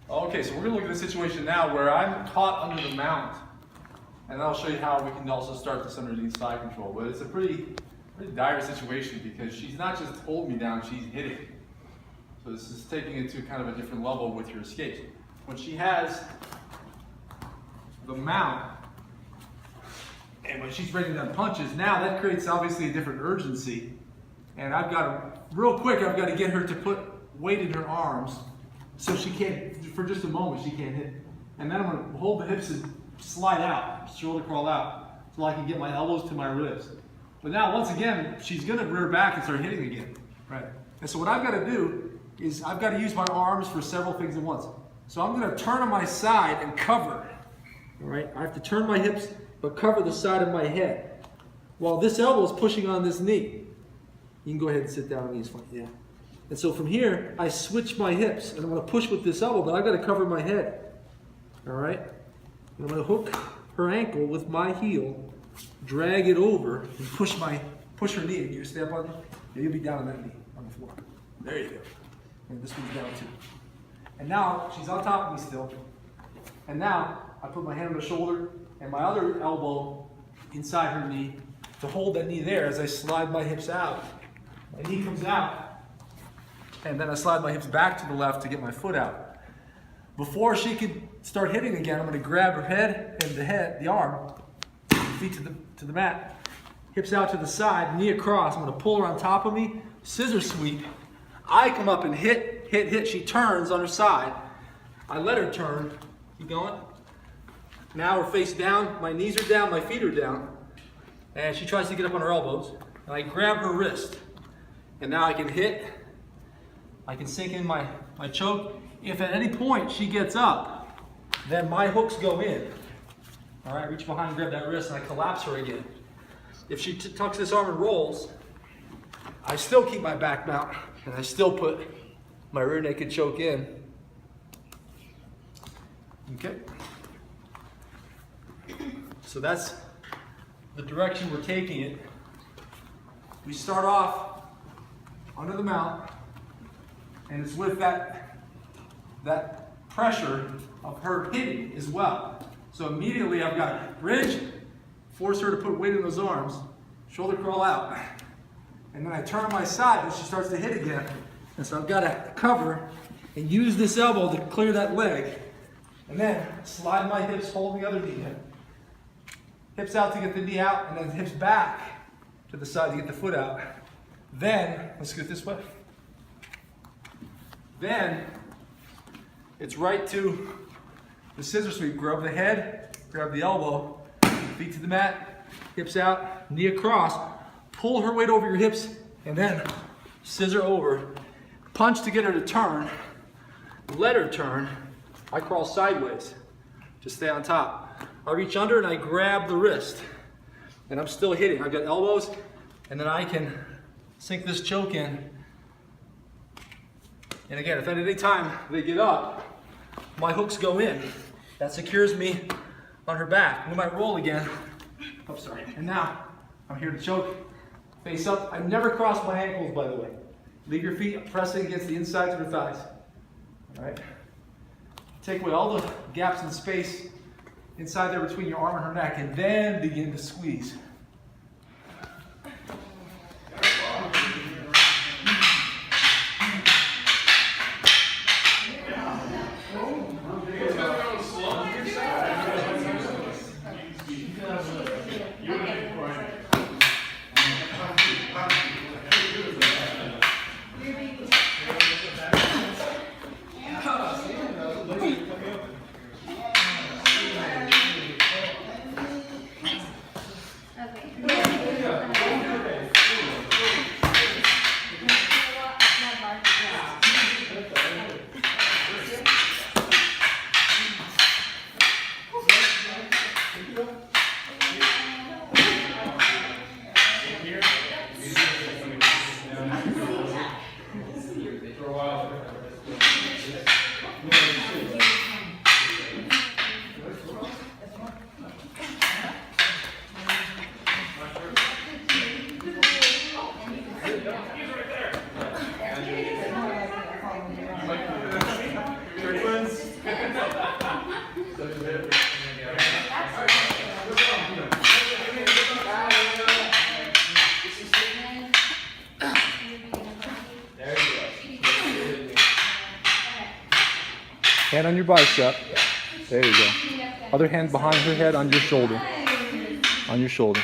Okay, so we're gonna look at a situation now where I'm caught under the mount. And I'll show you how we can also start this underneath side control. But it's a pretty dire situation because she's not just holding me down, she's hitting. So this is taking it to kind of a different level with your escapes. When she has the mount, and when she's bringing down punches, now that creates obviously a different urgency. And I've got to, real quick, I've got to get her to put weight in her arms so she can't, for just a moment, she can't hit. And then I'm going to hold the hips and slide out, shoulder crawl out, so I can get my elbows to my ribs. But now, once again, she's going to rear back and start hitting again. Right? And so what I've got to do is I've got to use my arms for several things at once. So I'm going to turn on my side and cover. All right? I have to turn my hips, but cover the side of my head. While this elbow is pushing on this knee. You can go ahead and sit down on these. Yeah. And so from here, I switch my hips, and I'm going to push with this elbow, but I've got to cover my head. All right? And I'm going to hook her ankle with my heel, drag it over, and push her knee. And you stay up on it. Yeah, you'll be down on that knee on the floor. There you go. And this one's down too. And now she's on top of me still. And now I put my hand on the shoulder and my other elbow inside her knee to hold that knee there as I slide my hips out. My knee comes out, and then I slide my hips back to the left to get my foot out. Before she can start hitting again, I'm going to grab her head and the arm, feet to the mat, hips out to the side, knee across. I'm going to pull her on top of me, scissor sweep. I come up and hit. She turns on her side. I let her turn. Keep going. Now we're face down. My knees are down. My feet are down. And she tries to get up on her elbows. And I grab her wrist. And now I can hit. I can sink in my choke. If at any point she gets up, then my hooks go in. All right, reach behind, grab that wrist, and I collapse her again. If she tucks this arm and rolls, I still keep my back mount, and I still put my rear naked choke in. Okay. So that's the direction we're taking it. We start off under the mount, and it's with that pressure of her hitting as well. So immediately I've got to bridge, force her to put weight in those arms, shoulder crawl out, and then I turn on my side and she starts to hit again. And so I've got to cover and use this elbow to clear that leg, and then slide my hips, hold the other knee in. Hips out to get the knee out, and then hips back to the side to get the foot out. Then, let's get this way. Then, it's right to the scissor sweep. Grab the head, grab the elbow, feet to the mat, hips out, knee across. Pull her weight over your hips, and then scissor over. Punch to get her to turn. Let her turn. I crawl sideways to stay on top. I reach under and I grab the wrist. And I'm still hitting. I've got elbows, and then I can sink this choke in. And again, if at any time they get up, my hooks go in. That secures me on her back. We might roll again. Oh, sorry. And now I'm here to choke. Face up. I never cross my ankles, by the way. Leave your feet pressing against the insides of her thighs. All right. Take away all the gaps in space inside there between your arm and her neck, and then begin to squeeze. Hand on your bicep. There you go. Other hand behind her head on your shoulder. On your shoulder.